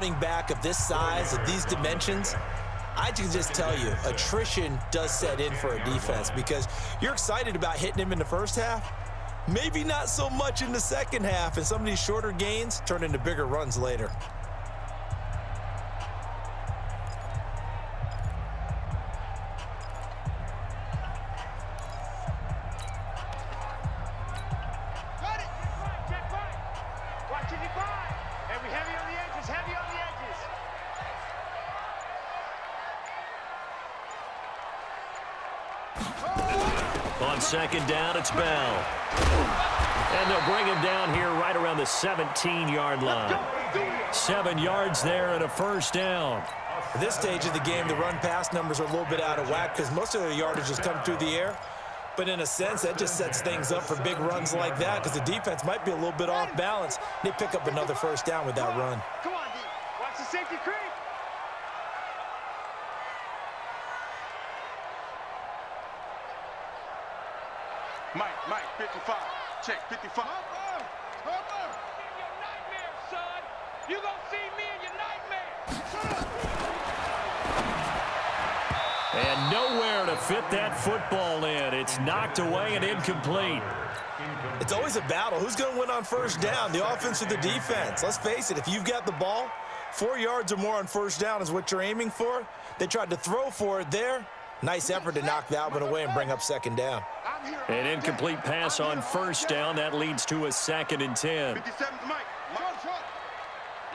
running back of this size, of these dimensions, I can just tell you, attrition does set in for a defense because you're excited about hitting him in the first half. Maybe not so much in the second half, and some of these shorter gains turn into bigger runs later. On second down, it's Bell. And they'll bring him down here right around the 17-yard line. 7 yards there and a first down. At this stage of the game, the run-pass numbers are a little bit out of whack because most of the yardage has come through the air. But in a sense, that just sets things up for big runs like that because the defense might be a little bit off balance. They pick up another first down with that run. Come on, D. Watch the safety creep. Mike, 55. Check, 55. In your nightmare, son. You gonna see me in your nightmare. And nowhere to fit that football in. It's knocked away and incomplete. It's always a battle. Who's going to win on first down, the offense or the defense? Let's face it, if you've got the ball, 4 yards or more on first down is what you're aiming for. They tried to throw for it there. Nice effort to knock that one away and bring up second down. An incomplete pass on first down. That leads to a 2nd and 10. 57's Mike.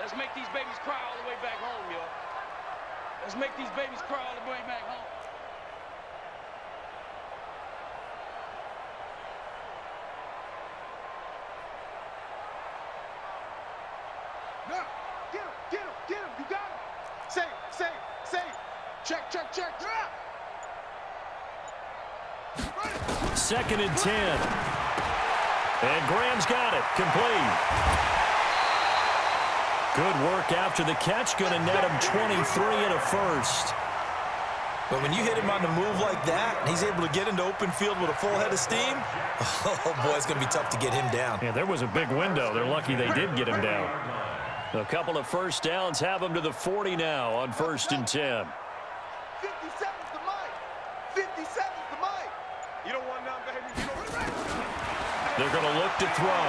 Let's make these babies cry all the way back home, yo. Let's make these babies cry all the way back home. No, get him, you got him. Say, check. 2nd and 10. And Graham's got it. Complete. Good work after the catch. Going to net him 23 and a first. But when you hit him on the move like that, and he's able to get into open field with a full head of steam, oh, boy, it's going to be tough to get him down. Yeah, there was a big window. They're lucky they did get him down. A couple of first downs have him to the 40 now on 1st and 10. 57's the Mike. 57's the Mike. You don't want none, baby. You don't want They're going to look to throw.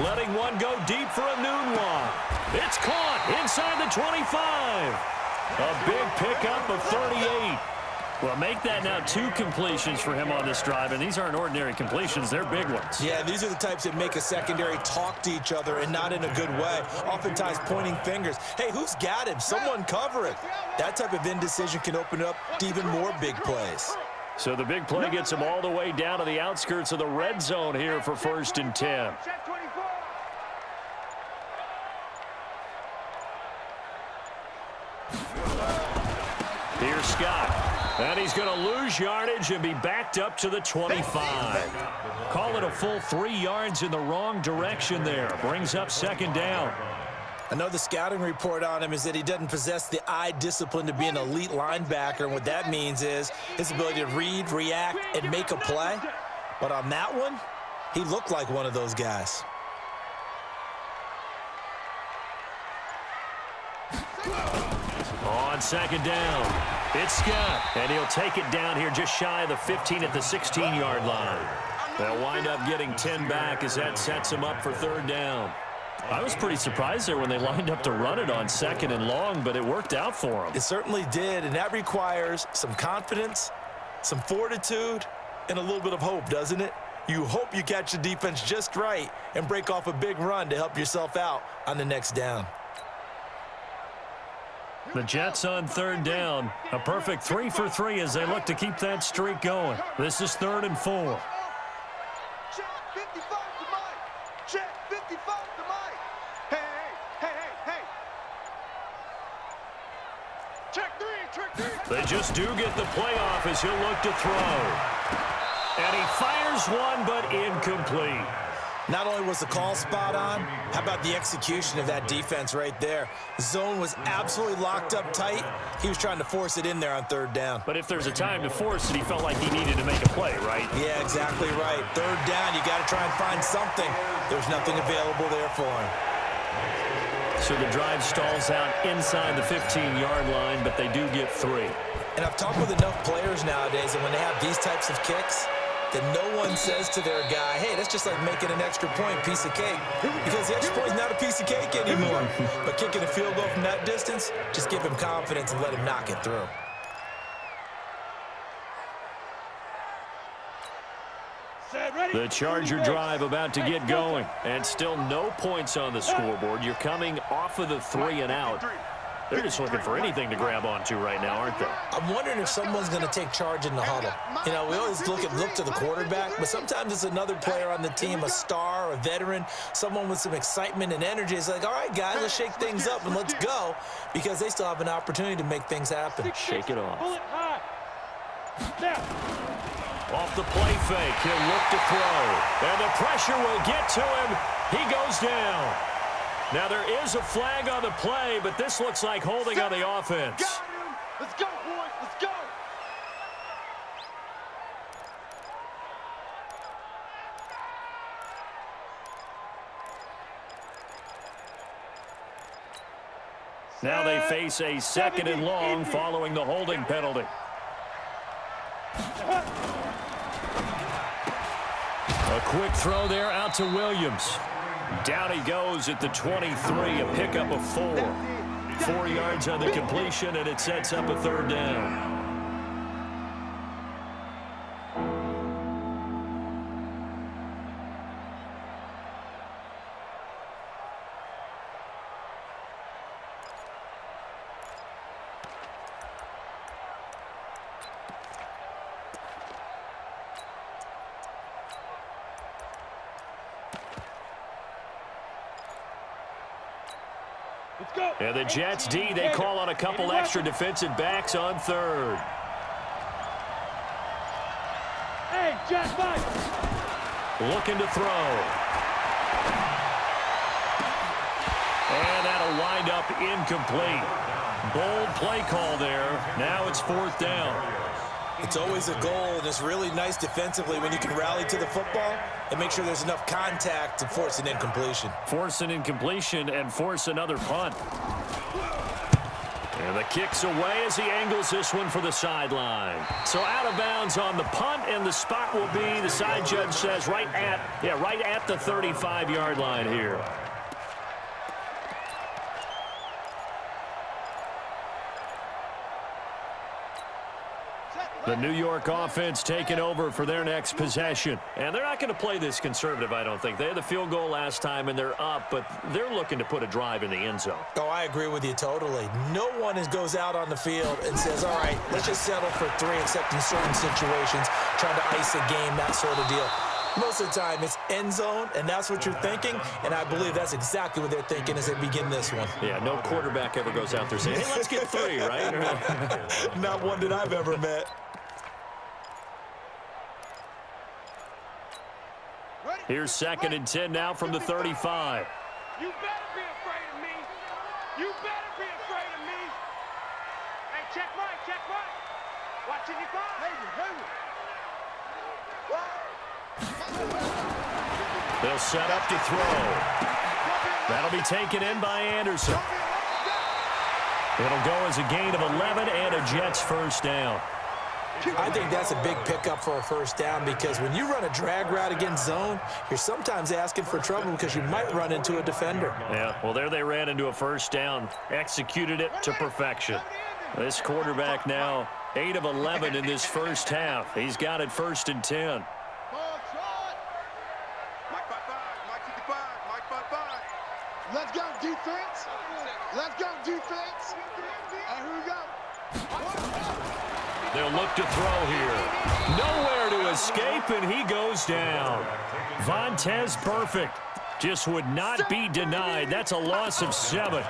Letting one go deep for a noon one. It's caught inside the 25. A big pickup of 38. Well, make that now 2 completions for him on this drive, and these aren't ordinary completions. They're big ones. Yeah, these are the types that make a secondary talk to each other and not in a good way, oftentimes pointing fingers. Hey, who's got him? Someone cover it. That type of indecision can open up to even more big plays. So the big play gets him all the way down to the outskirts of the red zone here for 1st and 10. Here's Scott. And he's going to lose yardage and be backed up to the 25. Call it a full 3 yards in the wrong direction there. Brings up 2nd down. I know the scouting report on him is that he doesn't possess the eye discipline to be an elite linebacker. And what that means is his ability to read, react, and make a play. But on that one, he looked like one of those guys. On 2nd down, it's Scott, and he'll take it down here just shy of the 15 at the 16-yard line. They'll wind up getting 10 back as that sets him up for 3rd down. I was pretty surprised there when they lined up to run it on 2nd and long, but it worked out for him. It certainly did, and that requires some confidence, some fortitude, and a little bit of hope, doesn't it? You hope you catch the defense just right and break off a big run to help yourself out on the next down. The Jets on 3rd down. A perfect 3 for 3 as they look to keep that streak going. This is 3rd and 4. Check 55 to Mike. Check 55 to Mike. Hey. Check 3. They just do get the playoff as he'll look to throw. And he fires one, but incomplete. Not only was the call spot on, how about the execution of that defense right there? Zone was absolutely locked up tight. He was trying to force it in there on 3rd down. But if there's a time to force it, he felt like he needed to make a play, right? Yeah, exactly right. 3rd down, you got to try and find something. There's nothing available there for him. So the drive stalls out inside the 15-yard line, but they do get 3. And I've talked with enough players nowadays, and when they have these types of kicks, that no one says to their guy, hey, that's just like making an extra point, piece of cake. Because the extra point is not a piece of cake anymore. But kicking a field goal from that distance, just give him confidence and let him knock it through. The Charger drive about to get going, and still no points on the scoreboard. You're coming off of the 3 and out. They're just looking for anything to grab onto right now, aren't they? I'm wondering if someone's going to take charge in the huddle. You know, we always look to the quarterback, but sometimes it's another player on the team, a star, a veteran, someone with some excitement and energy. It's like, all right, guys, let's shake things up and let's go, because they still have an opportunity to make things happen. Shake it off. Off the play fake, he'll look to throw. And the pressure will get to him. He goes down. Now there is a flag on the play, but this looks like holding on the offense. Let's go, boys. Let's go. Now they face a 2nd and long following the holding penalty. A quick throw there out to Williams. Down he goes at the 23, a pickup of 4. 4 yards on the completion, and it sets up a 3rd down. And the Jets D, they call on a couple extra defensive backs on 3rd. Hey, Jack, Mike. Looking to throw. And that'll wind up incomplete. Bold play call there. Now it's 4th down. It's always a goal, and it's really nice defensively when you can rally to the football and make sure there's enough contact to force an incompletion. Force an incompletion and force another punt. And the kick's away as he angles this one for the sideline. So out of bounds on the punt, and the spot will be, the side judge says, right at the 35-yard line here. The New York offense taking over for their next possession. And they're not going to play this conservative, I don't think. They had the field goal last time, and they're up, but they're looking to put a drive in the end zone. Oh, I agree with you totally. No one goes out on the field and says, all right, let's just settle for 3, except in certain situations, trying to ice a game, that sort of deal. Most of the time, it's end zone, and that's what you're thinking, and I believe that's exactly what they're thinking as they begin this one. Yeah, no quarterback ever goes out there saying, hey, let's get 3, right? Not one that I've ever met. Here's 2nd and 10 now from the 35. You better be afraid of me. You better be afraid of me. Hey, check right, check right. Watching you go. They'll set up to throw. That'll be taken in by Anderson. It'll go as a gain of 11 and a Jets 1st down. I think that's a big pickup for a 1st down, because when you run a drag route against zone, you're sometimes asking for trouble because you might run into a defender. Yeah, well, there they ran into a 1st down, executed it to perfection. This quarterback now 8 of 11 in this 1st half. He's got it 1st and 10. Let's go, defense. Let's go, defense. And here we go. They'll look to throw here. Nowhere to escape, and he goes down. Vontez Perfect just would not be denied. That's a loss of 7.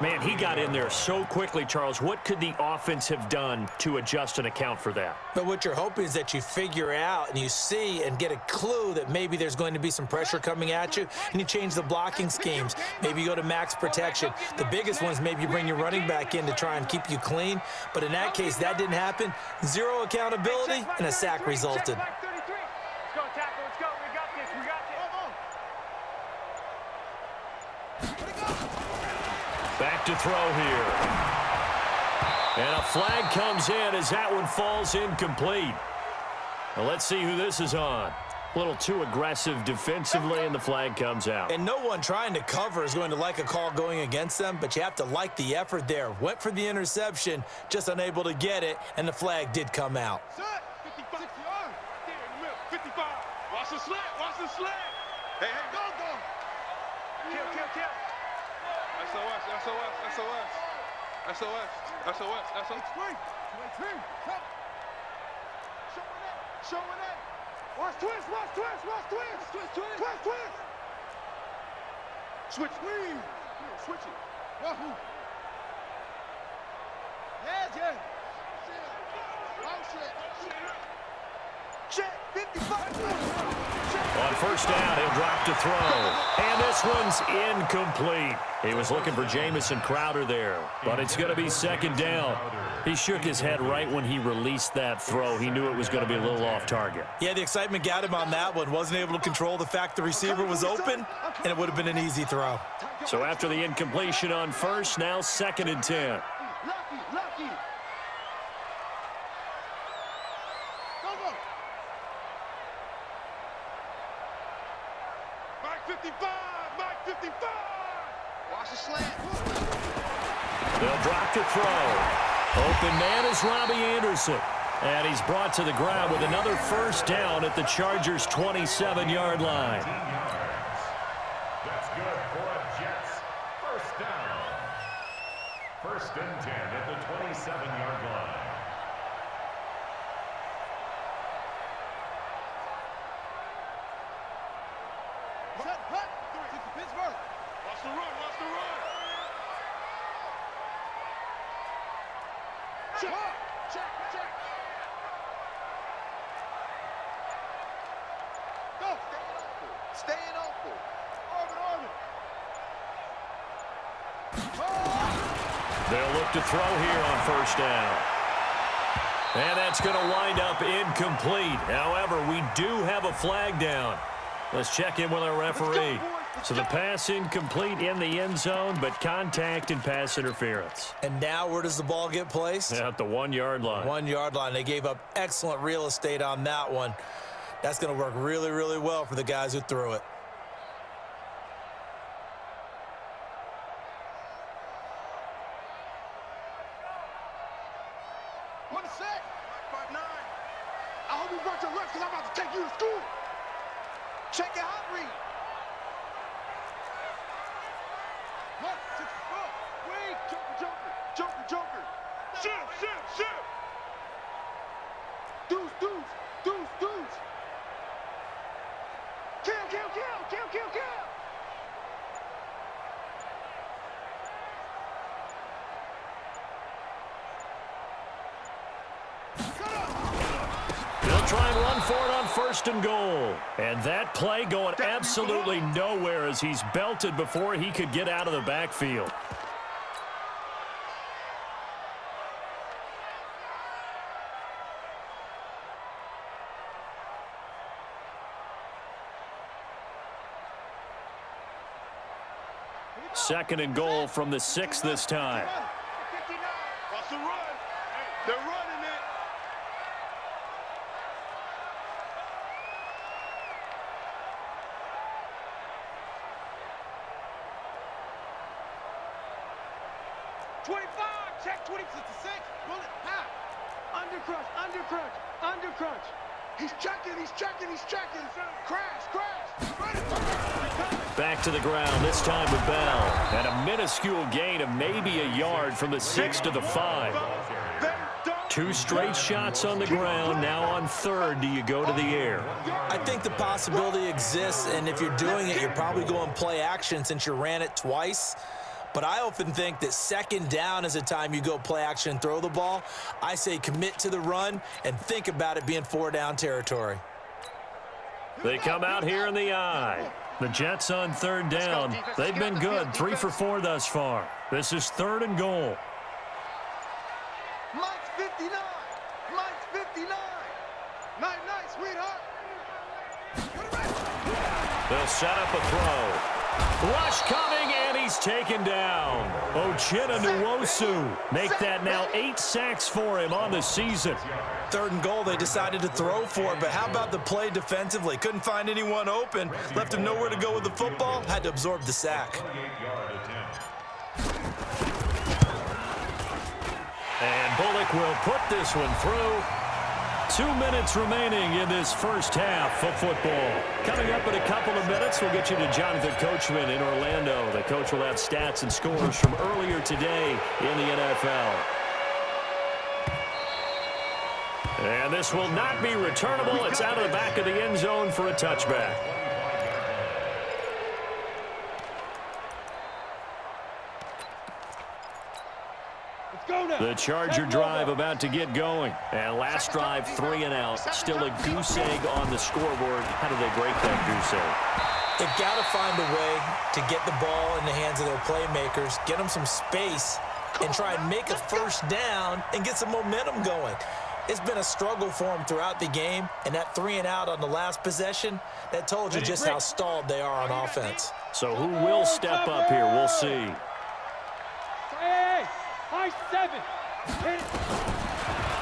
Man, he got in there so quickly, Charles. What could the offense have done to adjust and account for that? But what you're hoping is that you figure out and you see and get a clue that maybe there's going to be some pressure coming at you, and you change the blocking schemes. Maybe you go to max protection. The biggest one is maybe you bring your running back in to try and keep you clean. But in that case, that didn't happen. 0 accountability, and a sack resulted. Let's go, tackle. Let's go. We got this. We got this. Back to throw here. And a flag comes in as that one falls incomplete. Well, let's see who this is on. A little too aggressive defensively, and the flag comes out. And no one trying to cover is going to like a call going against them, but you have to like the effort there. Went for the interception, just unable to get it, and the flag did come out. 55. There in the middle. 55. Watch the slant. Watch the slant. Hey, go. Kill. SOS. Showing that. Watch twist. Switch. Switch it. Wahoo. Yeah. Check. 55. On first down, he'll drop to throw. And this one's incomplete. He was looking for Jamison Crowder there, but it's going to be second down. He shook his head right when he released that throw. He knew it was going to be a little off target. Yeah, the excitement got him on that one. Wasn't able to control the fact the receiver was open, and it would have been an easy throw. So after the incompletion on first, now 2nd and 10. Lucky. Go. Mike 55. Watch the slant. They'll drop to throw. Open man is Robbie Anderson. And he's brought to the ground with another first down at the Chargers' 27-yard line. That's good for a Jets. First down. 1st and 10 at the 27-yard line. Pittsburgh. Watch the run. Check. Go. Staying open. Orbit. They'll look to throw here on first down. And that's going to wind up incomplete. However, we do have a flag down. Let's check in with our referee. So the pass incomplete in the end zone, but contact and pass interference. And now where does the ball get placed? At the 1-yard line. 1-yard line. They gave up excellent real estate on that one. That's going to work really, really well for the guys who threw it. One sec. 5'9". I hope you brought your left because I'm about to take you to school. Check your hot read. Look, 64. Wait, Joker. Shoot. Deuce. Kill. They'll try and run for it on 1st and goal. And that play going absolutely nowhere as he's belted before he could get out of the backfield. Second and goal from the 6 this time. 59. Watch the run. They're running it. Check 20 to 6. Bullet. Half. Undercrunch. He's checking. Crash. Back to the ground, this time with Bell. And a minuscule gain of maybe a yard from the 6 to the 5. 2 straight shots on the ground. Now on 3rd, do you go to the air? I think the possibility exists, and if you're doing it, you're probably going play action since you ran it twice. But I often think that 2nd down is a time you go play action and throw the ball. I say commit to the run and think about it being 4-down territory. They come out here in the eye. The Jets on 3rd down. They've been good, 3 for 4 thus far. This is 3rd and goal. Mike's 59. Night, sweetheart. They'll set up a throw. Rush coming, and he's he's taken down. Nwosu. Make that now 8 sacks for him on the season. 3rd and goal, they decided to throw for it, but how about the play defensively? Couldn't find anyone open, left him nowhere to go with the football, had to absorb the sack. And Bullock will put this one through. 2 minutes remaining in this first half of football. Coming up in a couple of minutes, we'll get you to Jonathan Coachman in Orlando. The coach will have stats and scores from earlier today in the NFL. And this will not be returnable. It's out of the back of the end zone for a touchback. The Charger drive about to get going. And last drive, 3 and out. Still a goose egg on the scoreboard. How do they break that goose egg? They've got to find a way to get the ball in the hands of their playmakers, get them some space, and try and make a first down and get some momentum going. It's been a struggle for them throughout the game, and that 3 and out on the last possession, that told you just how stalled they are on offense. So who will step up here? We'll see. High 7.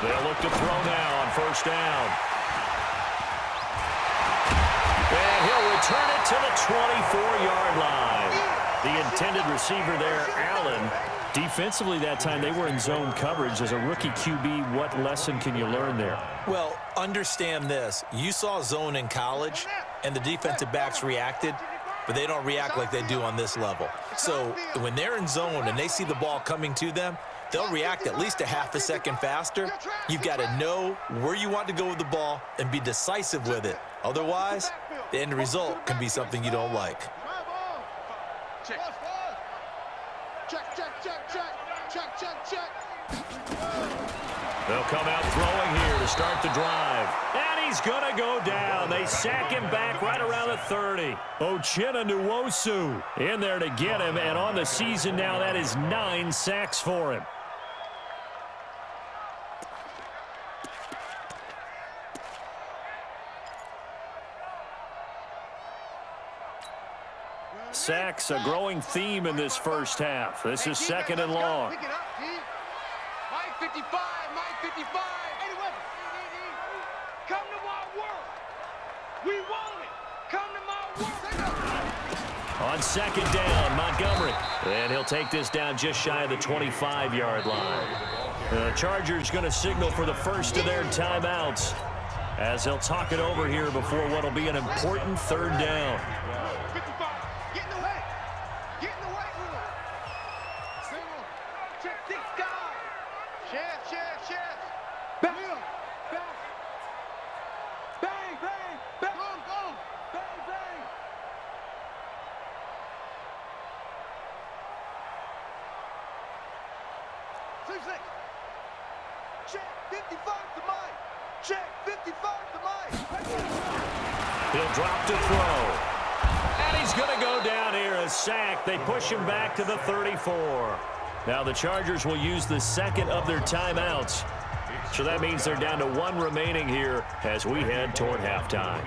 They'll look to throw now on first down. And he'll return it to the 24-yard line. The intended receiver there, Allen. Defensively that time, they were in zone coverage. As a rookie QB, what lesson can you learn there? Well, understand this. You saw zone in college, and the defensive backs reacted, but they don't react like they do on this level. So when they're in zone and they see the ball coming to them, they'll react at least a half a second faster. You've got to know where you want to go with the ball and be decisive with it. Otherwise, the end result can be something you don't like. Check, check, check, check, check, check, check. They'll come out throwing here to start the drive. And he's going to go down. They sack him back right around the 30. Nwosu in there to get him. And on the season now, that is 9 sacks for him. Sacks, a growing theme in this first half. This is 2nd and long. Pick it up, D. Mike 55, Mike 55. Come to my world. We want it. Come to my world. On 2nd down, Montgomery. And he'll take this down just shy of the 25-yard line. The Chargers going to signal for the first of their timeouts as they'll talk it over here before what will be an important 3rd down. 55. Get in the way. Get in the way. Single. Check this guy. Chef. Back. Back. Bang, bang, bang. Go. Bang, bang. Check 55 to Mike. Check 55 to Mike. He'll drop to throw. And he's going to go down here, a sack. They push him back to the 34. Now the Chargers will use the 2nd of their timeouts. So that means they're down to 1 remaining here as we head toward halftime.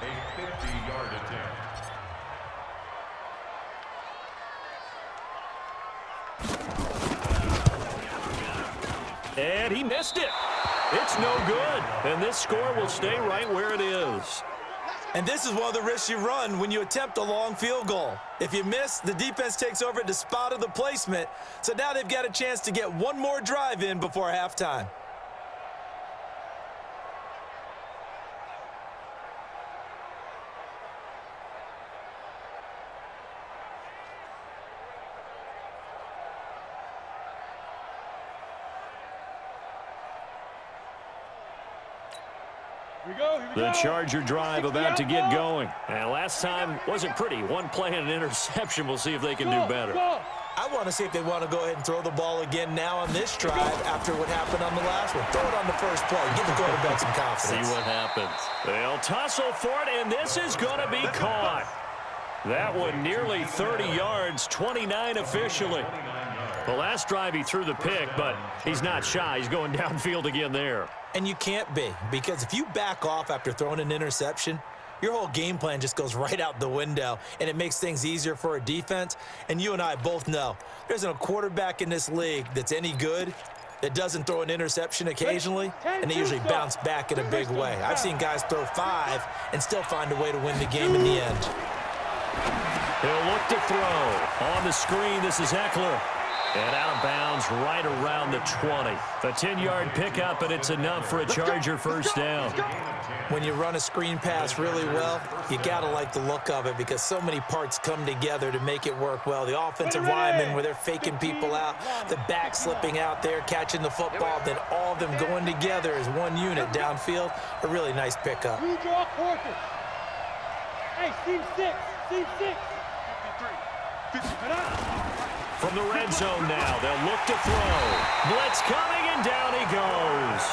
A 50-yard attempt. And he missed it. It's no good. And this score will stay right where it is. And this is one of the risks you run when you attempt a long field goal. If you miss, the defense takes over at the spot of the placement. So now they've got a chance to get one more drive in before halftime. The Charger drive about to get going. And last time wasn't pretty. 1 play and an interception. We'll see if they can do better. I want to see if they want to go ahead and throw the ball again now on this drive after what happened on the last one. Throw it on the first play. Give the quarterback some confidence. See what happens. They'll tussle for it, and this is going to be caught. That one nearly 30 yards, 29 officially. The last drive he threw the pick, but he's not shy. He's going downfield again there. And you can't be, because if you back off after throwing an interception, your whole game plan just goes right out the window, and it makes things easier for a defense. And you and I both know there isn't a quarterback in this league that's any good that doesn't throw an interception occasionally, and they usually bounce back in a big way. I've seen guys throw 5 and still find a way to win the game in the end. He'll look to throw. On the screen, this is Eckler. And out of bounds right around the 20. A 10-yard pickup, and it's enough for a Charger first down. When you run a screen pass really well, you got to like the look of it because so many parts come together to make it work well. The offensive linemen, where they're faking people out, the back slipping out there, catching the football, then all of them going together as one unit downfield. A really nice pickup. You draw quarters. Hey, team 6. Team 6. 53. From the red zone now, they'll look to throw. Blitz coming, and down he goes.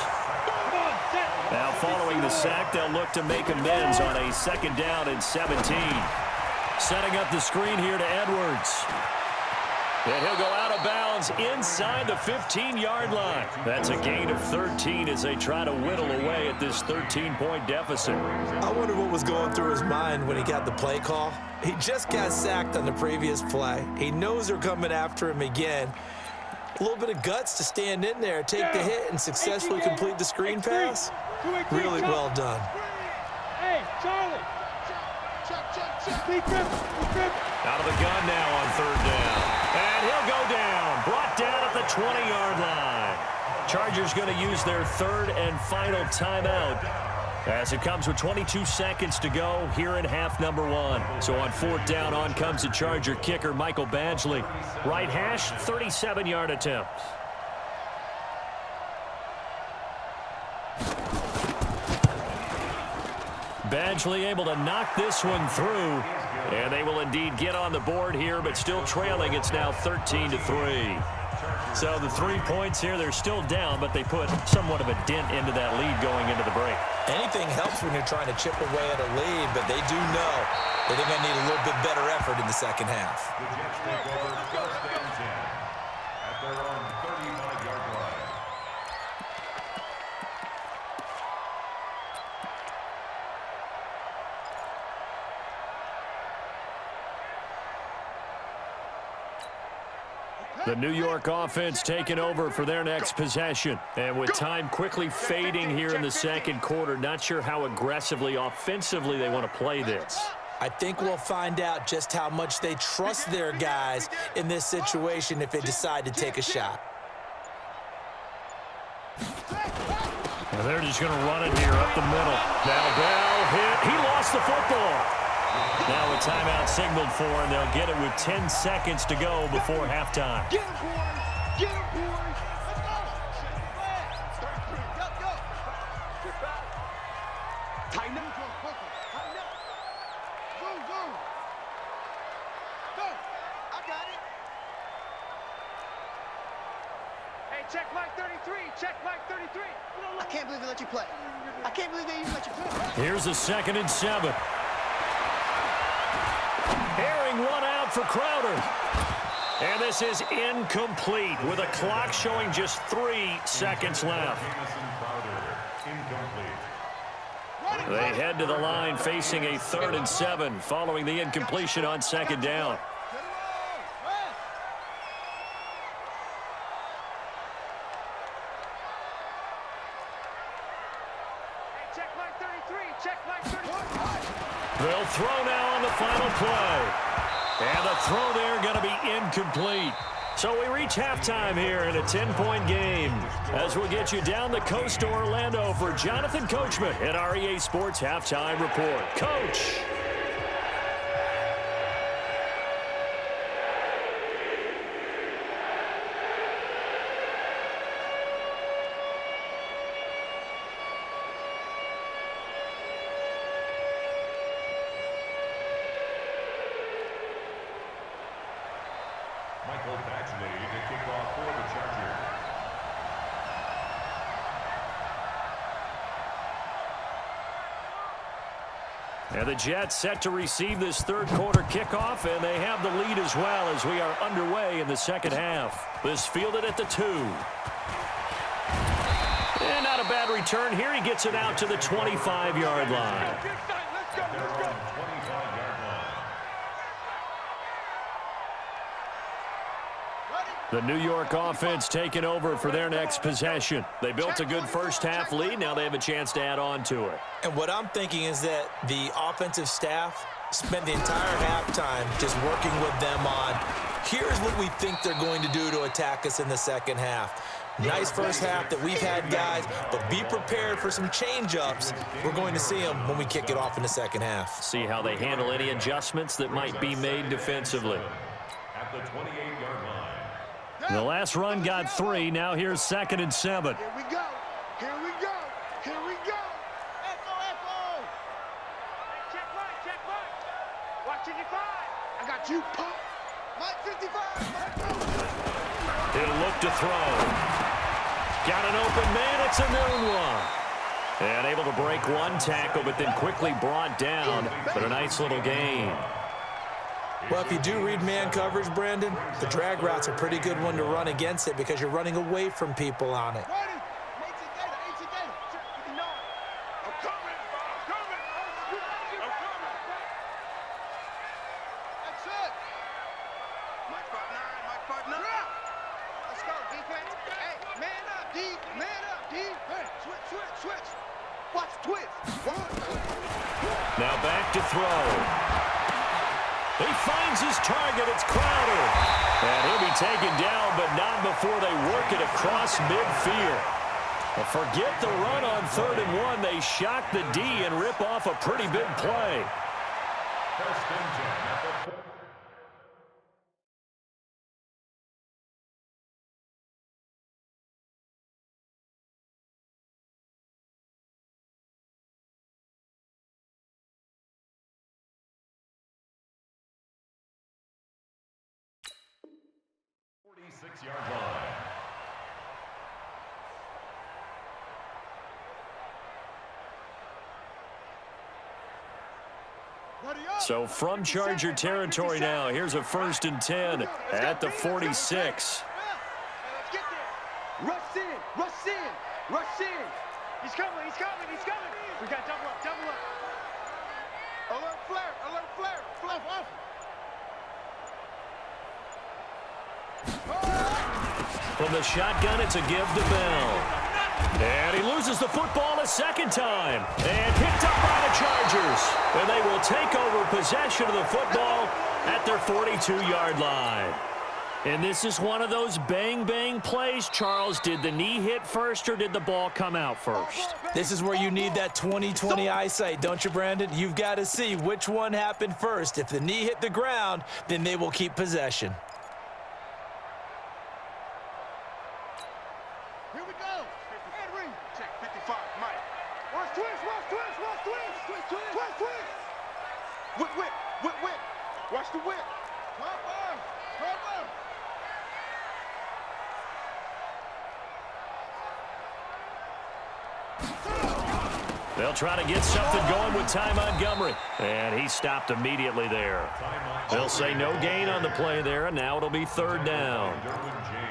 Now following the sack, they'll look to make amends on a 2nd down and 17. Setting up the screen here to Edwards. And he'll go out of bounds inside the 15-yard line. That's a gain of 13 as they try to whittle away at this 13-point deficit. I wonder what was going through his mind when he got the play call. He just got sacked on the previous play. He knows they're coming after him again. A little bit of guts to stand in there, take the hit, and successfully complete the screen pass. Really well done. Hey, Charlie. Out of the gun now on 3rd down. And he'll go down. Brought down at the 20-yard line. Chargers going to use their 3rd and final timeout as it comes with 22 seconds to go here in half number 1. So on 4th down, on comes the Charger kicker, Michael Badgley. Right hash, 37-yard attempt. Badgley able to knock this one through. And they will indeed get on the board here, but still trailing. It's now 13-3. So the 3 points here, they're still down, but they put somewhat of a dent into that lead going into the break. Anything helps when you're trying to chip away at a lead, but they do know that they're going to need a little bit better effort in the second half. The Jets take over 1st and 10 at their own 35-yard line. The New York offense taking over for their next possession. And with time quickly fading here in the 2nd quarter, not sure how aggressively, offensively they want to play this. I think we'll find out just how much they trust their guys in this situation if they decide to take a shot. And they're just going to run it here up the middle. Now Bell hit. He lost the football. Now a timeout signaled for, and they'll get it with 10 seconds to go before halftime. Get him, boys! Get him, boys! Let's go! Go! Tighten up. Tighten up. Zoom. Go! I got it. Hey, check Mike 33. Check Mike 33. I can't believe they let you play. I can't believe they even let you play. Here's a 2nd and 7. Herring one out for Crowder. And this is incomplete with a clock showing just 3 seconds left. They head to the line facing a 3rd and 7 following the incompletion on 2nd down. Hey, check Mike 33. Check Mike 33. They'll throw now on the final play. And the throw there going to be incomplete. So we reach halftime here in a 10-point game as we'll get you down the coast to Orlando for Jonathan Coachman at our EA Sports Halftime Report. Coach. Michael Badgley to kick off for the Chargers. And the Jets set to receive this 3rd quarter kickoff, and they have the lead as well as we are underway in the 2nd half. This fielded at the 2. And not a bad return here. He gets it out to the 25-yard line. at their own 25-yard line. The New York offense taking over for their next possession. They built a good first-half lead. Now they have a chance to add on to it. And what I'm thinking is that the offensive staff spent the entire halftime just working with them on, here's what we think they're going to do to attack us in the second half. Nice first half that we've had, guys, but be prepared for some change-ups. We're going to see them when we kick it off in the second half. See how they handle any adjustments that might be made defensively. At the 28-yard line. The last run got 3. Now here's 2nd and 7. Here we go. Here we go. Here we go. Echo, echo. Hey, check Mike, check Mike. Watch 55. I got you, punk. Mike 55. Mike, He'll look to throw. Got an open man. It's a known one. And able to break one tackle, but then quickly brought down. But a nice little gain. Well, if you do read man coverage, Brandon, the drag route's a pretty good one to run against it because you're running away from people on it. ready. 18 data. Check 59. I'm coming. I'm coming. I'm coming. That's it. Mike 5'9", Mike 5'9". Let's go, defense. Hey, man up, D. Man up, D. Hey, switch. Watch twist. Now back to throw. He finds his target. It's Crowder. And he'll be taken down, but not before they work it across midfield. Well, forget the run on 3rd and 1. They shock the D and rip off a pretty big play. First and 10 at the 46-yard line. So from Charger territory now, here's a 1st and 10 at the 46. Let's get there. Rush in. He's coming. We got double up. Alert flare. Fluff off. From the shotgun, it's a give to Bell. And he loses the football a second time. And picked up by the Chargers. And they will take over possession of the football at their 42-yard line. And this is one of those bang-bang plays, Charles. Did the knee hit first or did the ball come out first? This is where you need that 20/20 eyesight, don't you, Brandon? You've got to see which one happened first. If the knee hit the ground, then they will keep possession. Here we go. Head ring. Check 55, Mike. Watch twist. Whip. Watch the whip. Top arm. They'll try to get something going with Ty Montgomery. And he stopped immediately there. They'll say no gain on the play there, and now it'll be 3rd down.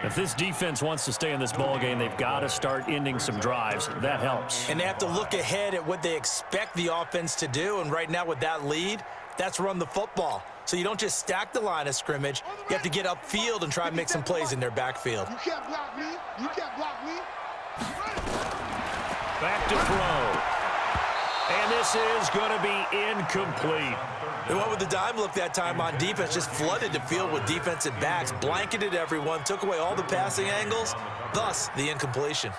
If this defense wants to stay in this ball game, they've got to start ending some drives. That helps. And they have to look ahead at what they expect the offense to do. And right now with that lead, that's run the football. So you don't just stack the line of scrimmage. You have to get upfield and try and make some plays in their backfield. You can't block me. Back to throw. And this is going to be incomplete. They went with the dime look that time on defense, just flooded the field with defensive backs, blanketed everyone, took away all the passing angles, thus the incompletion.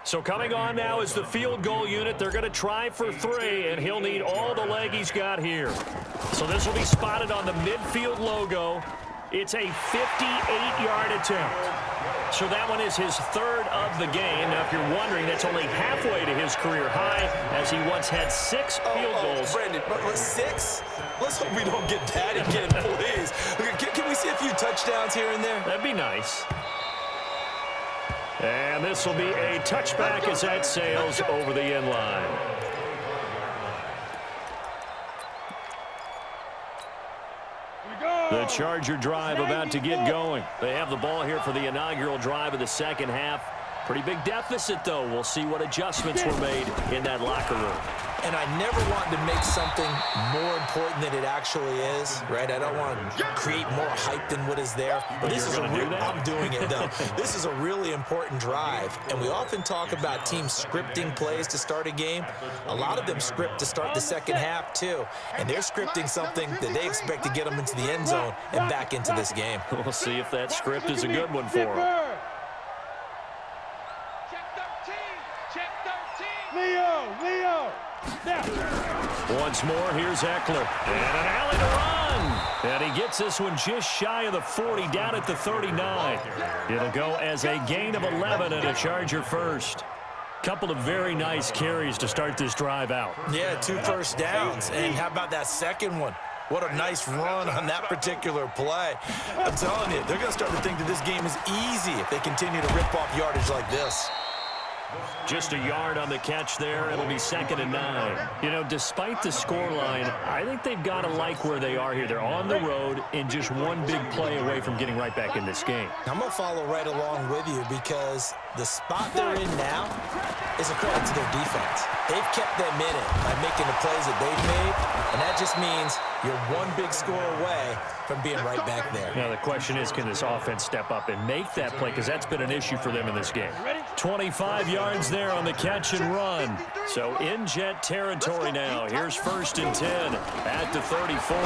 So coming on now is the field goal unit. They're going to try for 3, and he'll need all the leg he's got here. So this will be spotted on the midfield logo. It's a 58-yard attempt. So that one is his 3rd of the game. Now, if you're wondering, that's only halfway to his career high, as he once had 6 field goals. Brandon, but 6? Let's hope we don't get that again, please. Can we see a few touchdowns here and there? That'd be nice. And this will be a touchback as that sails over the end line. The Charger drive about to get going. They have the ball here for the inaugural drive of the second half. Pretty big deficit, though. We'll see what adjustments were made in that locker room. And I never want to make something more important than it actually is, right? I don't want to create more hype than what is there. But this is I'm doing it, though. This is a really important drive. And we often talk about teams scripting plays to start a game. A lot of them script to start the second half, too. And they're scripting something that they expect to get them into the end zone and back into this game. We'll see if that script is a good one for them. Leo! Once more, here's Eckler. And an alley to run. And he gets this one just shy of the 40, down at the 39. It'll go as a gain of 11 and a Charger first. Couple of very nice carries to start this drive out. Yeah, 2 first downs. And how about that second one? What a nice run on that particular play. I'm telling you, they're going to start to think that this game is easy if they continue to rip off yardage like this. Just a yard on the catch there. It'll be 2nd and 9. You know, despite the scoreline, I think they've got to like where they are here. They're on the road and just one big play away from getting right back in this game. I'm going to follow right along with you because the spot they're in now is a credit to their defense. They've kept them in it by making the plays that they've made, and that just means you're one big score away from being right back there. Now, the question is, can this offense step up and make that play? Because that's been an issue for them in this game. 25 yards there on the catch and run. So in Jet territory now. Here's 1st and 10 at the 34.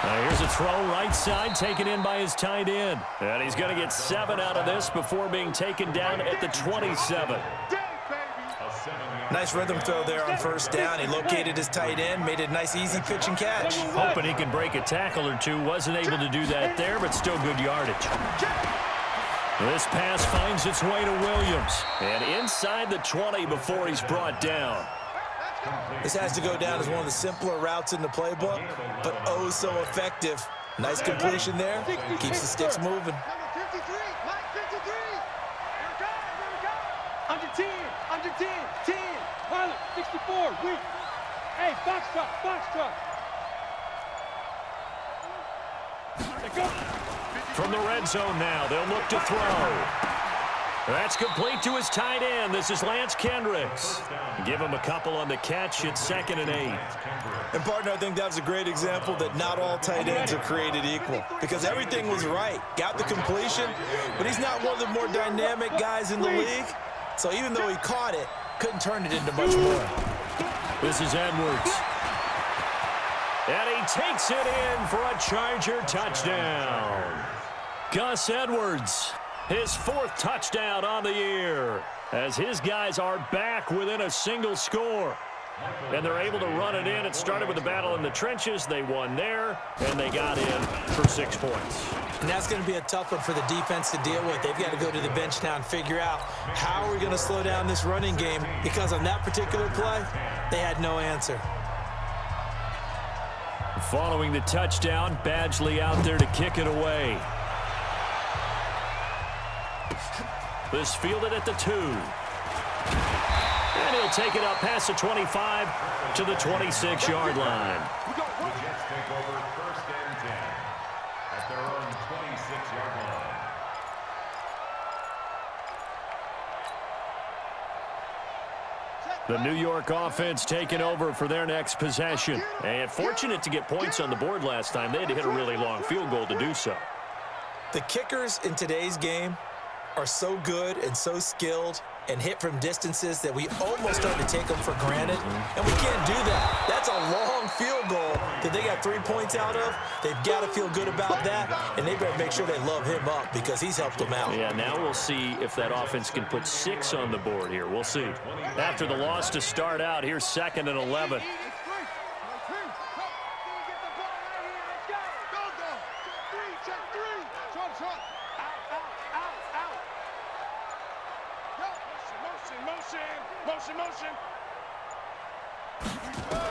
Now here's a throw right side taken in by his tight end. And he's going to get 7 out of this before being taken down at the 27. Nice rhythm throw there on 1st down. He located his tight end, made a nice easy pitch and catch. Hoping he can break a tackle or two. Wasn't able to do that there, but still good yardage. This pass finds its way to Williams. And inside the 20 before he's brought down. This has to go down as one of the simpler routes in the playbook, but oh so effective. Nice completion there. Keeps the sticks moving. Under 10, 10. Pilot, 64, weak. Hey, box truck. Go. From the red zone now, they'll look to throw. That's complete to his tight end. This is Lance Kendricks. Give him a couple on the catch. It's 2nd and 8. And, partner, I think that was a great example that not all tight ends are created equal because everything was right. Got the completion, but he's not one of the more dynamic guys in the league. So even though he caught it, couldn't turn it into much more. This is Edwards. And he takes it in for a Charger touchdown. Gus Edwards, his 4th touchdown on the year, as his guys are back within a single score. And they're able to run it in. It started with a battle in the trenches. They won there, and they got in for 6 points. And that's going to be a tough one for the defense to deal with. They've got to go to the bench now and figure out how are we going to slow down this running game, because on that particular play, they had no answer. Following the touchdown, Badgley out there to kick it away. This fielded at the 2. And he'll take it up past the 25 to the 26-yard line. The Jets take over 1st and 10 at their own 26-yard line. The New York offense taking over for their next possession. And fortunate to get points on the board last time. They had to hit a really long field goal to do so. The kickers in today's game are so good and so skilled and hit from distances that we almost start to take them for granted. And we can't do that. That's a long field goal that they got 3 points out of. They've got to feel good about that, and they better make sure they love him up because he's helped them out. Yeah, now we'll see if that offense can put 6 on the board here. We'll see. After the loss to start out, here's 2nd and 11. Motion.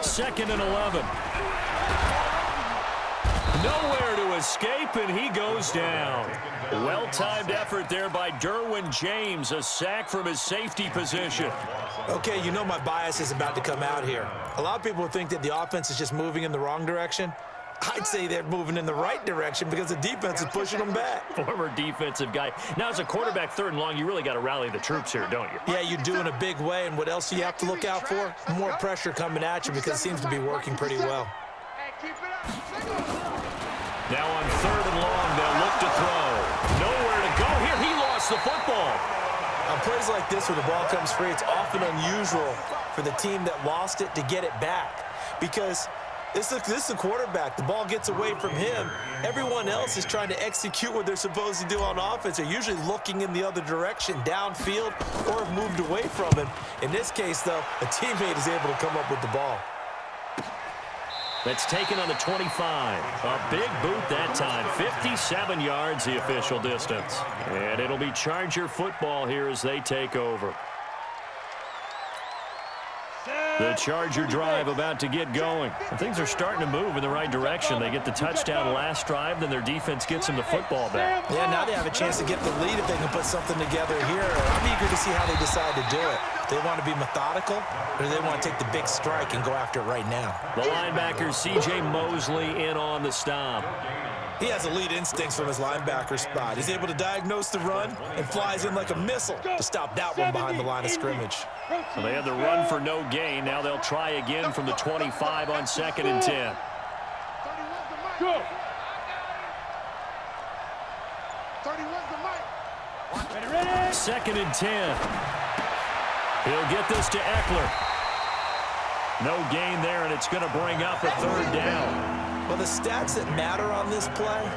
2nd and 11. Nowhere to escape, and he goes down. Well-timed effort there by Derwin James, a sack from his safety position. Okay, you know my bias is about to come out here. A lot of people think that the offense is just moving in the wrong direction. I'd say they're moving in the right direction because the defense is pushing them back. Former defensive guy. Now, as a quarterback, 3rd and long, you really got to rally the troops here, don't you? Yeah, you do in a big way, and what else do you have to look out for? More pressure coming at you because it seems to be working pretty well. Now on 3rd and long, they'll look to throw. Nowhere to go here. He lost the football. On plays like this where the ball comes free, it's often unusual for the team that lost it to get it back because this is the quarterback. The ball gets away from him. Everyone else is trying to execute what they're supposed to do on offense. They're usually looking in the other direction, downfield, or have moved away from him. In this case, though, a teammate is able to come up with the ball. That's taken on the 25. A big boot that time. 57 yards, the official distance. And it'll be Charger football here as they take over. The Charger drive about to get going. And things are starting to move in the right direction. They get the touchdown last drive, then their defense gets them the football back. Yeah, now they have a chance to get the lead if they can put something together here. I'm eager to see how they decide to do it. Do they want to be methodical, or do they want to take the big strike and go after it right now? The linebacker, C.J. Mosley, in on the stop. He has elite instincts from his linebacker spot. He's able to diagnose the run and flies in like a missile to stop that one behind the line of scrimmage. So they had the run for no gain. Now they'll try again from the 25 on 2nd and 10. Go. 2nd and 10. He'll get this to Eckler. No gain there, and it's going to bring up a 3rd down. Well, the stats that matter on this play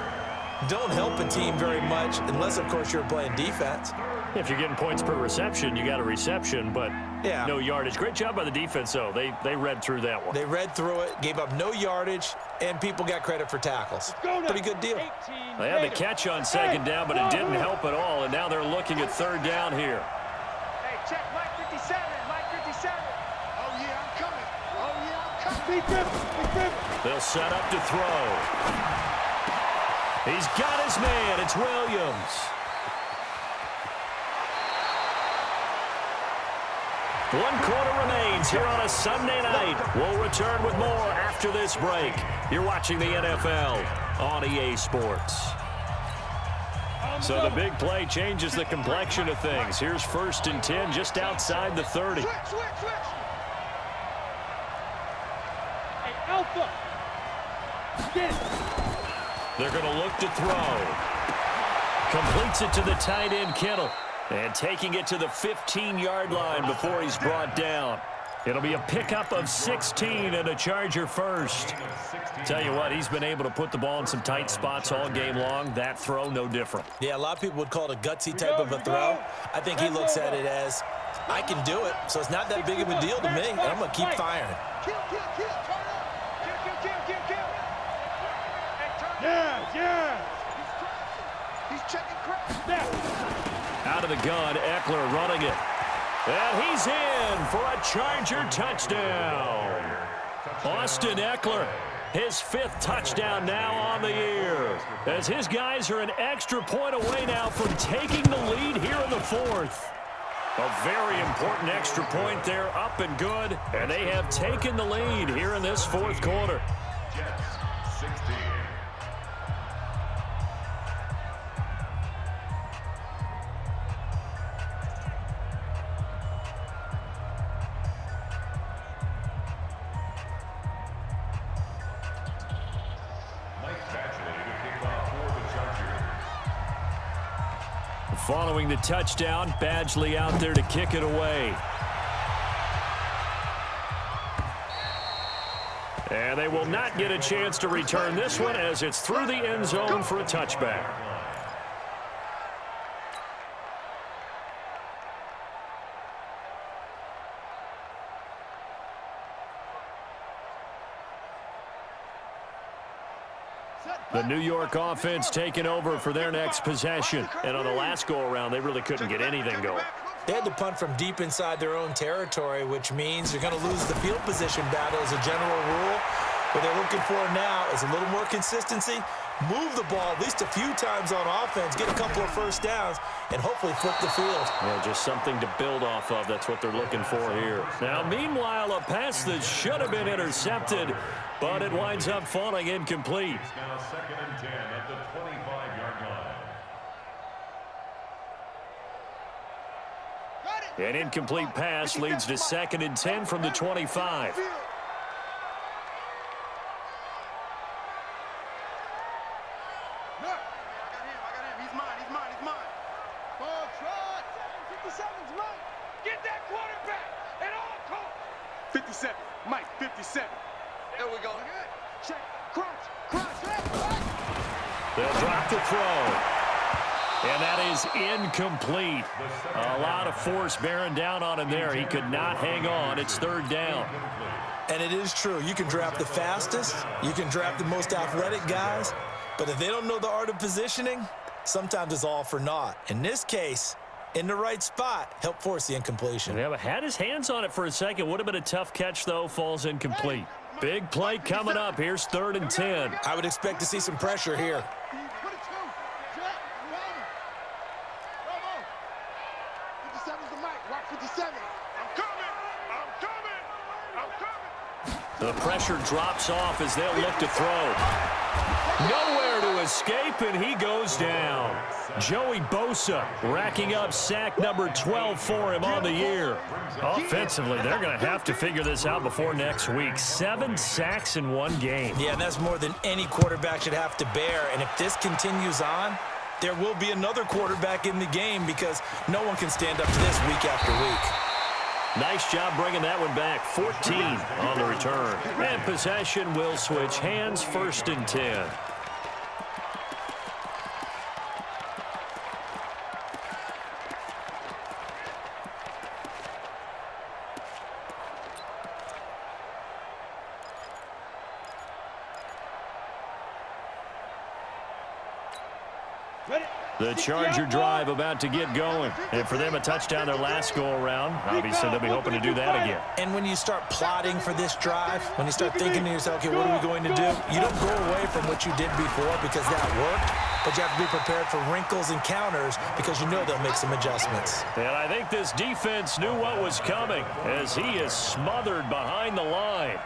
don't help a team very much unless, of course, you're playing defense. If you're getting points per reception, you got a reception, but yeah, no yardage. Great job by the defense, though. They read through that one. They read through it, gave up no yardage, and people got credit for tackles. Pretty good deal. They had the catch on 2nd down, but it didn't help at all, and now they're looking at 3rd down here. Hey, check Mike 57. Mike 57. Oh, yeah, I'm coming. Oh, yeah, I'm coming. They'll set up to throw. He's got his man. It's Williams. One quarter remains here on a Sunday night. We'll return with more after this break. You're watching the NFL on EA Sports. So the big play changes the complexion of things. Here's 1st and 10 just outside the 30. Switch. Hey, Alpha. Get it. They're going to look to throw. Completes it to the tight end, Kittle. And taking it to the 15-yard line before he's brought down. It'll be a pickup of 16 and a Charger first. Tell you what, he's been able to put the ball in some tight spots all game long. That throw, no different. Yeah, a lot of people would call it a gutsy type of a throw. I think he looks at it as, I can do it, so it's not that big of a deal to me, and I'm going to keep firing. Kill. Turn up. Kill. Hey, turn Yeah. He's checking crap. Out of the gun, Eckler running it. And he's in for a Charger touchdown. Austin Eckler, his 5th touchdown now on the year, as his guys are an extra point away now from taking the lead here in the 4th. A very important extra point there, up and good, and they have taken the lead here in this 4th quarter. Jets, 16. Following the touchdown, Badgley out there to kick it away. And they will not get a chance to return this one as it's through the end zone for a touchback. The New York offense taking over for their next possession. And on the last go-around, they really couldn't get anything going. They had to punt from deep inside their own territory, which means you're going to lose the field position battle as a general rule. What they're looking for now is a little more consistency, move the ball at least a few times on offense, get a couple of first downs, and hopefully flip the field. Yeah, just something to build off of. That's what they're looking for here. Now, meanwhile, a pass that should have been intercepted, but it winds up falling incomplete. It's now 2nd and 10 at the 25-yard line. An incomplete pass leads to 2nd and 10 from the 25. Get that quarterback at all costs. 57. Mike, 57. There we go. Check. Crunch. They'll drop the throw. And that is incomplete. A lot of force bearing down on him there. He could not hang on. It's 3rd down. And it is true. You can draft the fastest. You can draft the most athletic guys. But if they don't know the art of positioning, sometimes it's all for naught. In this case, in the right spot, help force the incompletion. Yeah, but had his hands on it for a second. Would have been a tough catch, though. Falls incomplete. Big play coming up. Here's 3rd and 10. I would expect to see some pressure here. 57's the Mike. Watch 57. I'm coming. The pressure drops off as they'll look to throw. Nowhere to escape, and he goes down. Joey Bosa racking up sack number 12 for him on the year. Offensively, they're going to have to figure this out before next week. 7 sacks in one game. Yeah, and that's more than any quarterback should have to bear. And if this continues on, there will be another quarterback in the game because no one can stand up to this week after week. Nice job bringing that one back. 14 on the return. And possession will switch hands. 1st and 10. The Charger drive about to get going. And for them, a touchdown their last go-around. Obviously, they'll be hoping to do that again. And when you start plotting for this drive, when you start thinking to yourself, okay, what are we going to do? You don't go away from what you did before because that worked, but you have to be prepared for wrinkles and counters because you know they'll make some adjustments. And I think this defense knew what was coming as he is smothered behind the line.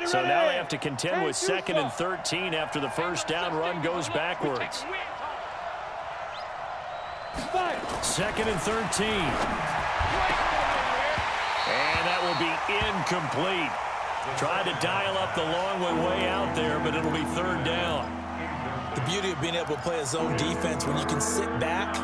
So now they have to contend with 2nd and 13 after the first down run goes backwards. 2nd and 13. And that will be incomplete. Tried to dial up the long way out there, but it'll be 3rd down. The beauty of being able to play a zone defense when you can sit back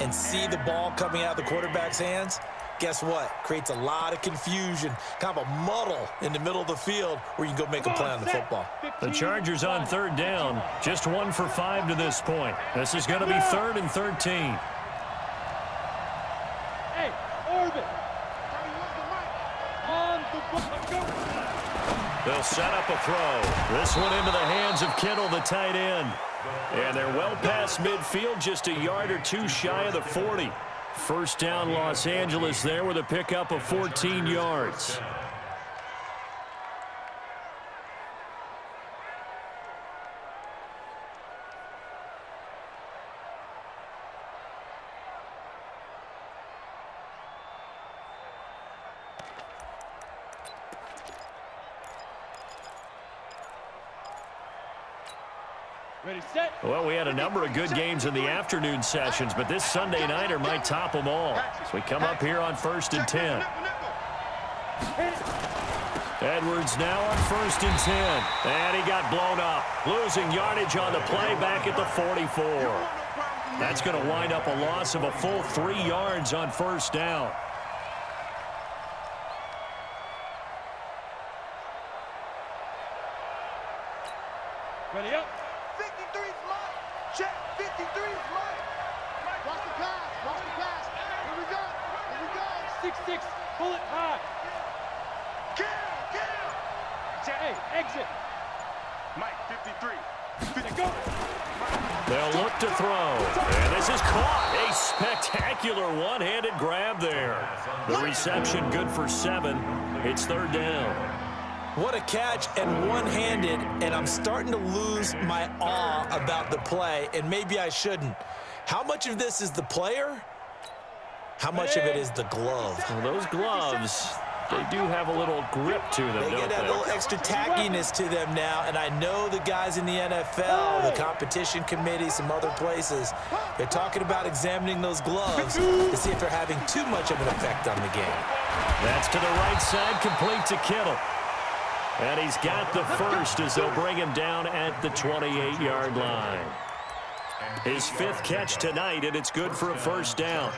and see the ball coming out of the quarterback's hands, guess what? Creates a lot of confusion, kind of a muddle in the middle of the field where you can go make a play on the football. The Chargers on 3rd down, just 1 for 5 to this point. This is going to be 3rd and 13. Hey, Orbit. On the go. They'll set up a throw. This one into the hands of Kittle, the tight end. And they're well past midfield, just a yard or two shy of the 40. First down, Los Angeles there with a pickup of 14 yards. Ready, set. Well, we had a number of good games in the afternoon sessions, but this Sunday nighter might top them all. So we come up here on 1st and 10. Edwards now on 1st and 10. And he got blown up. Losing yardage on the play back at the 44. That's going to wind up a loss of a full 3 yards on 1st down. Ready up. 53's mine. Check. 53's mine. Watch the pass. Watch the pass. Here we go. Here we go. 6-6. Pull it high. Get him. Hey, exit. Mike, 53. Go. They'll look to throw. And this is caught. A spectacular one-handed grab there. The reception good for 7. It's third down. What a catch, and one-handed, and I'm starting to lose my awe about the play, and maybe I shouldn't. How much of this is the player? How much of it is the glove? Well, those gloves, they do have a little grip to them, They don't get that they? little extra tackiness to them now, and I know the guys in the NFL, the competition committee, some other places, they're talking about examining those gloves to see if they're having too much of an effect on the game. That's to the right side, complete to Kittle. And he's got the first as they'll bring him down at the 28-yard line. His 5th catch tonight, and it's good for a first down.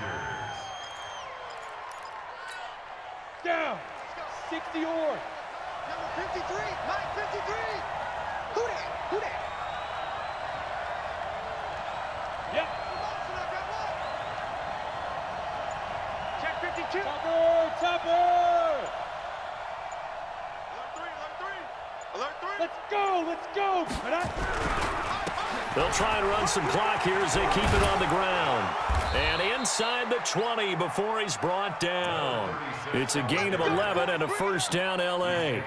Down. 60 or. Number 53, Mike 53. Who that? Who that? Yep. Check 52. Topper. Alert 3. Let's go. Let's go. They'll try and run some clock here as they keep it on the ground. And inside the 20 before he's brought down. It's a gain of 11 and a first down, L.A.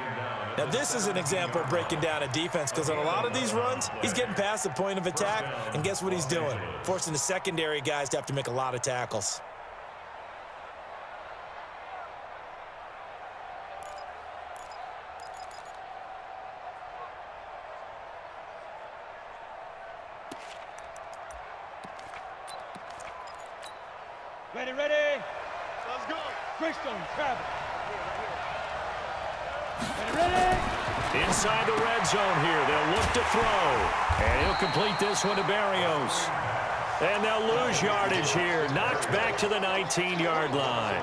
Now, this is an example of breaking down a defense, because on a lot of these runs, he's getting past the point of attack, and guess what he's doing? Forcing the secondary guys to have to make a lot of tackles. Ready. Let's go. Greystone, travel. Ready. Inside the red zone here. They'll look to throw. And he'll complete this one to Barrios. And they'll lose yardage here. Knocked back to the 19-yard line.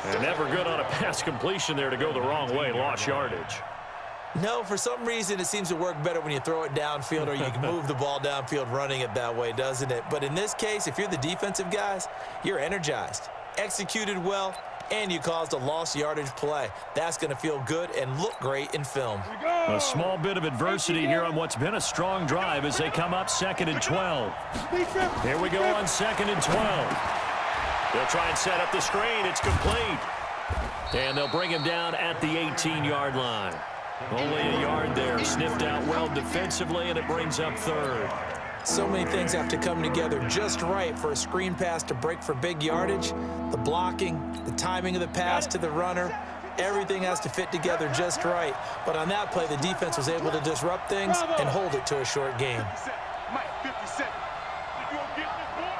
And never good on a pass completion there to go the wrong way. Lost yardage. No, for some reason, it seems to work better when you throw it downfield or you can move the ball downfield running it that way, doesn't it? But in this case, if you're the defensive guys, you're energized, executed well, and you caused a lost yardage play. That's going to feel good and look great in film. A small bit of adversity here on what's been a strong drive as they come up 2nd and 12. Here we go on 2nd and 12. They'll try and set up the screen. It's complete. And they'll bring him down at the 18-yard line. Only a yard there. Sniffed out well defensively, and it brings up 3rd. So many things have to come together just right for a screen pass to break for big yardage. The blocking, the timing of the pass to the runner, everything has to fit together just right. But on that play, the defense was able to disrupt things and hold it to a short game. Mike 57. You gonna get this, boy?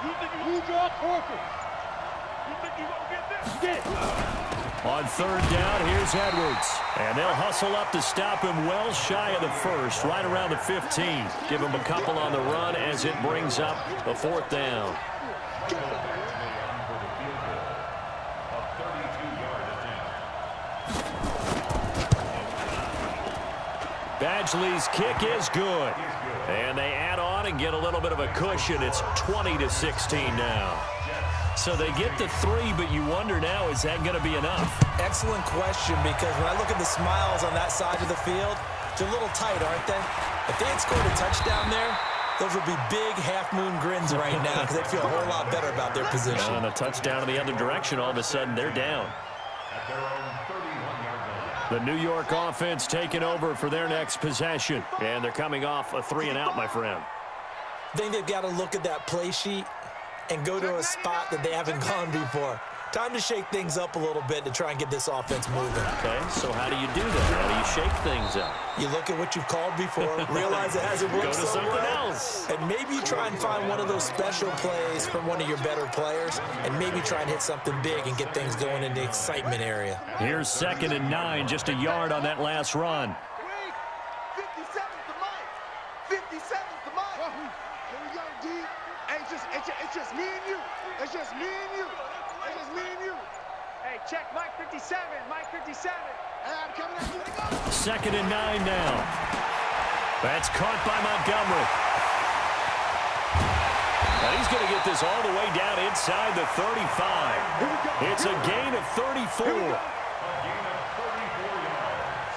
You think You draw Corker. you gonna get this? Get it. On 3rd down, here's Edwards. And they'll hustle up to stop him well shy of the 1st, right around the 15. Give him a couple on the run as it brings up a 4th down. Badgley's kick is good. And they add on and get a little bit of a cushion. It's 20-16 now. So they get the 3, but you wonder now, is that going to be enough? Excellent question, because when I look at the smiles on that side of the field, they're a little tight, aren't they? If they had scored a touchdown there, those would be big half-moon grins right now, because they'd feel a whole lot better about their position. And a touchdown in the other direction, all of a sudden they're down. The New York offense taking over for their next possession. And they're coming off a 3-and-out, my friend. I think they've got to look at that play sheet and go to a spot that they haven't gone before. Time to shake things up a little bit to try and get this offense moving. Okay, so how do you do that? How do you shake things up? You look at what you've called before, realize it hasn't worked Go to so something well, else. and maybe you try and find one of those special plays from one of your better players, and maybe try and hit something big and get things going in the excitement area. Here's 2nd and 9, just a yard on that last run. 57's the Mike. 57's the Mike. Here we go, D. Hey, it's just me and you. It's just me and you. It's just me and you. Hey, check Mike 57. Mike 57. Hey, I'm coming at you. 2nd and 9 now. That's caught by Montgomery. And he's going to get this all the way down inside the 35. It's a gain of 34. A gain of 34 yards.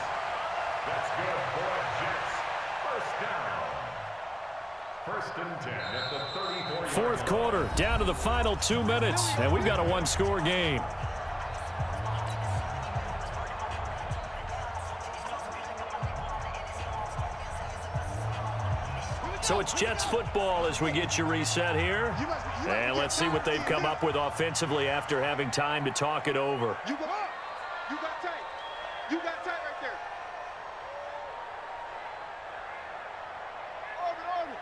That's good for a Jets. First down. at the 34-yard Fourth quarter, down to the final 2 minutes, and we've got a one-score game. So it's Jets football as we get you reset here. And let's see what they've come up with offensively after having time to talk it over. You got tight. You got tight right there. Orbit.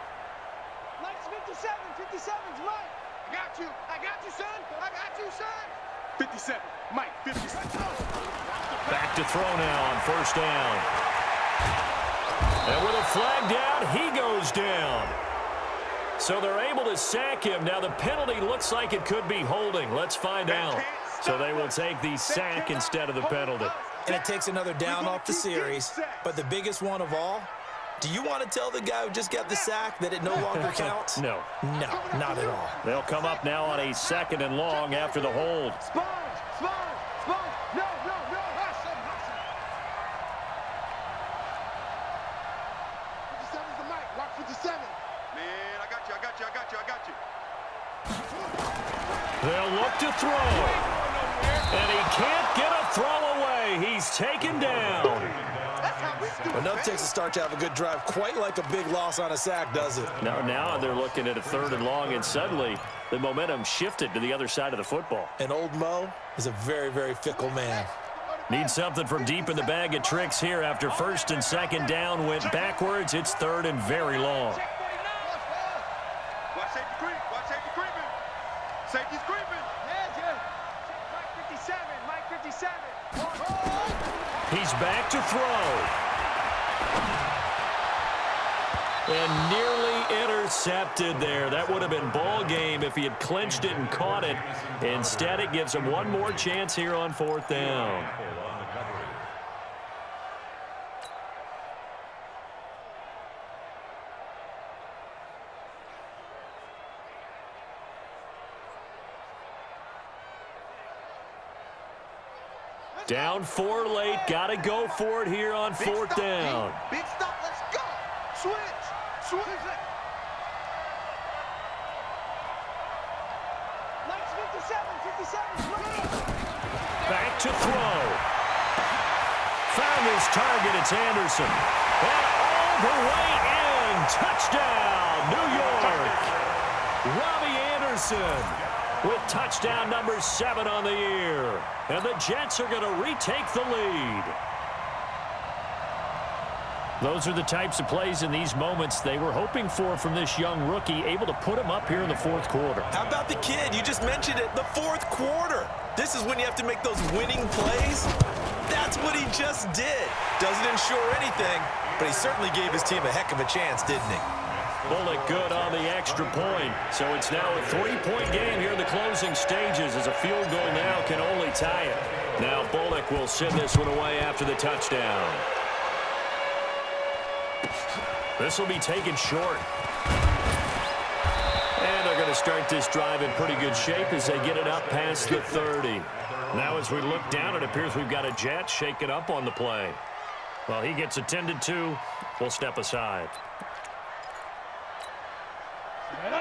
Mike's 57. 57's Mike. I got you, son. I got you, son. 57. Mike, 57. Back to throw now on first down. And with a flag down, he goes down. So they're able to sack him. Now the penalty looks like it could be holding. Let's find out. So they will take the sack instead of the penalty. And it takes another down off the series. But the biggest one of all, do you want to tell the guy who just got the sack that it no longer counts? No. No, not at all. They'll come up now on a 2nd and long after the hold. Sponge. No. Hustle. 57's the Mike. Rock 57. Man, I got you. They'll look to throw. And he can't get a throw away. He's taken down. That's how we do it. Enough takes a start to have a good drive, quite like a big loss on a sack, does it? Now they're looking at a 3rd and long, and suddenly the momentum shifted to the other side of the football. And old Mo is a very, very fickle man. Need something from deep in the bag of tricks here after 1st and 2nd down went backwards. It's 3rd and very long. Watch safety creeping. Safety's creeping. Mike 57. He's back to throw. And nearly intercepted there. That would have been ball game if he had clinched it and caught it. Instead, it gives him one more chance here on 4th down. Down 4 late. Got to go for it here on 4th down. Big stop, let's go. Switch. Mike's 57. Back to throw. Found his target. It's Anderson. And all the way in. Touchdown, New York. Robbie Anderson with touchdown number 7 on the year. And the Jets are going to retake the lead. Those are the types of plays in these moments they were hoping for from this young rookie, able to put him up here in the 4th quarter. How about the kid? You just mentioned it, the 4th quarter. This is when you have to make those winning plays. That's what he just did. Doesn't ensure anything, but he certainly gave his team a heck of a chance, didn't he? Bullock good on the extra point. So it's now a 3-point game here in the closing stages as a field goal now can only tie it. Now Bullock will send this one away after the touchdown. This will be taken short. And they're going to start this drive in pretty good shape as they get it up past the 30. Now as we look down, it appears we've got a Jet shaking up on the play. Well, he gets attended to. We'll step aside.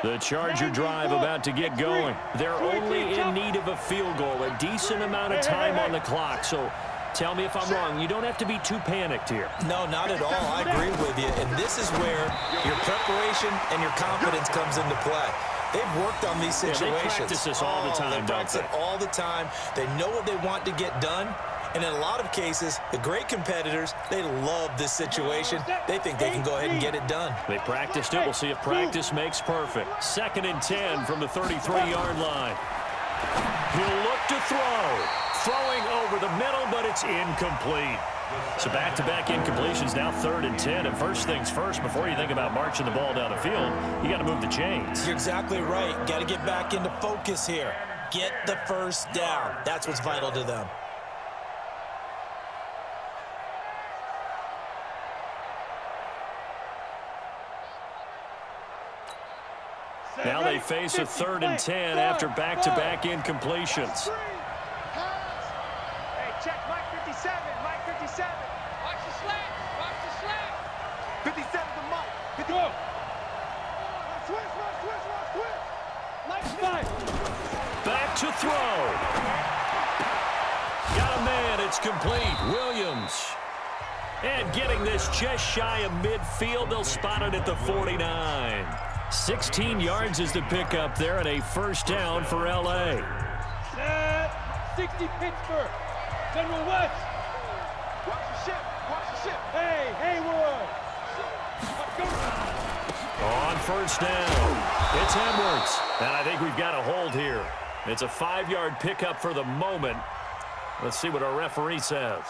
The Charger drive about to get going. They're only in need of a field goal, a decent amount of time on the clock. So tell me if I'm wrong. You don't have to be too panicked here. No, not at all. I agree with you. And this is where your preparation and your confidence comes into play. They've worked on these situations. Yeah, they practice this all the time, they practice it all the time. They know what they want to get done. And in a lot of cases, the great competitors, they love this situation. They think they can go ahead and get it done. They practiced it. We'll see if practice makes perfect. 2nd and 10 from the 33-yard line. He'll look to throw. Throwing over the middle, but it's incomplete. So back-to-back incompletions, now 3rd and 10. And first things first, before you think about marching the ball down the field, you got to move the chains. You're exactly right. Got to get back into focus here. Get the first down. That's what's vital to them. Now they face a 3rd and 10 after back-to-back incompletions. Hey, check Mike 57. Mike 57. Watch the slant. Watch the slant. 57 to Mike. 50. Go. Switch. Back to throw. Got a man. It's complete. Williams. And getting this just shy of midfield. They'll spot it at the 49. 16 yards is the pickup there and a first down for L.A. 60 Pittsburgh. General West. Watch the ship. Watch the ship. Hey, Haywood. Let's go. On first down, it's Edwards. And I think we've got a hold here. It's a 5-yard pickup for the moment. Let's see what our referee says.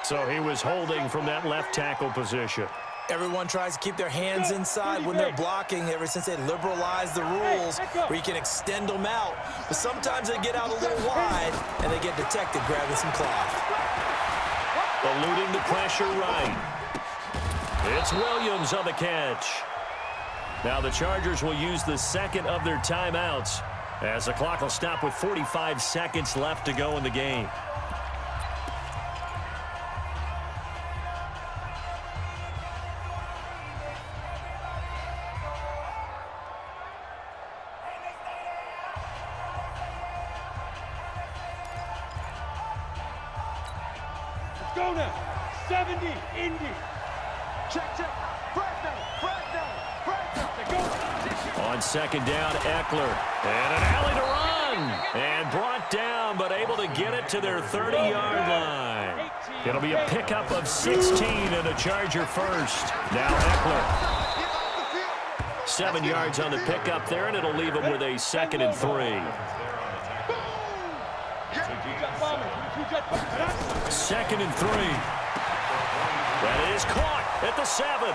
So he was holding from that left tackle position. Everyone tries to keep their hands inside when they're blocking ever since they liberalized the rules where you can extend them out. But sometimes they get out a little wide and they get detected grabbing some cloth. Eluding the pressure right. It's Williams on the catch. Now the Chargers will use the second of their timeouts as the clock will stop with 45 seconds left to go in the game. Go now. 70, Indy. Check. Flag down. On second down, Eckler. And an alley to run. And brought down, but able to get it to their 30-yard line. It'll be a pickup of 16 and a Charger first. Now Eckler. 7 yards on the pickup there, and it'll leave him with a 2nd and 3. 2nd and 3. That is caught at the 7.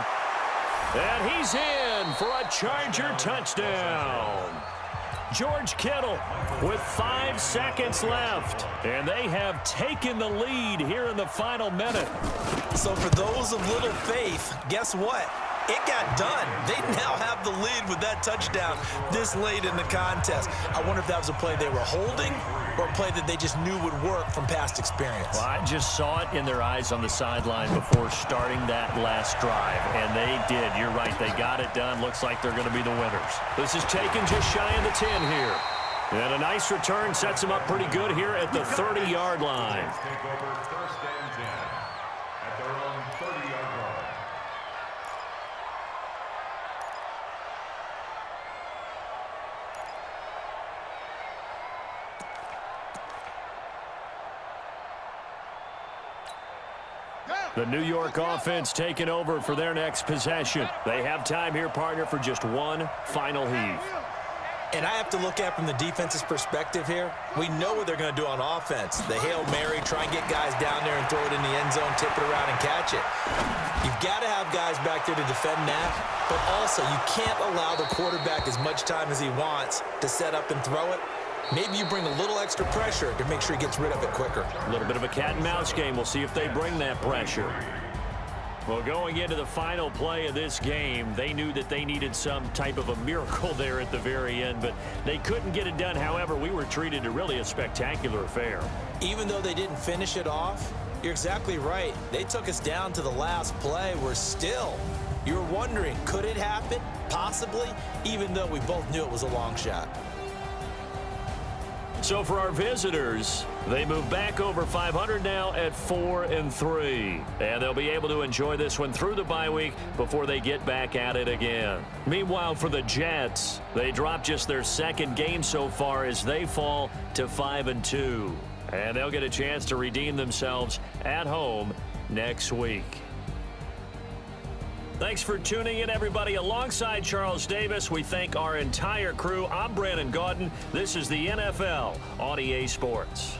And he's in for a Charger touchdown. George Kittle with 5 seconds left. And they have taken the lead here in the final minute. So for those of little faith, guess what? It got done. They now have the lead with that touchdown this late in the contest. I wonder if that was a play they were holding or a play that they just knew would work from past experience. Well, I just saw it in their eyes on the sideline before starting that last drive, and they did. You're right. They got it done. Looks like they're going to be the winners. This is taken just shy of the 10 here. And a nice return sets them up pretty good here at the 30-yard line. Take over first and 10 at their own 30-yard line. The New York offense taking over for their next possession. They have time here, partner, for just one final heave. And I have to look at from the defense's perspective here. We know what they're going to do on offense. The Hail Mary, try and get guys down there and throw it in the end zone, tip it around and catch it. You've got to have guys back there to defend that, but also you can't allow the quarterback as much time as he wants to set up and throw it. Maybe you bring a little extra pressure to make sure he gets rid of it quicker. A little bit of a cat and mouse game. We'll see if they bring that pressure. Well, going into the final play of this game, they knew that they needed some type of a miracle there at the very end, but they couldn't get it done. However, we were treated to really a spectacular affair. Even though they didn't finish it off, you're exactly right. They took us down to the last play. We're still, you're wondering, could it happen? Possibly, even though we both knew it was a long shot. So for our visitors, they move back over 500 now at 4-3. And they'll be able to enjoy this one through the bye week before they get back at it again. Meanwhile, for the Jets, they drop just their second game so far as they fall to 5-2. And they'll get a chance to redeem themselves at home next week. Thanks for tuning in, everybody. Alongside Charles Davis, we thank our entire crew. I'm Brandon Gaudin. This is the NFL on EA Sports.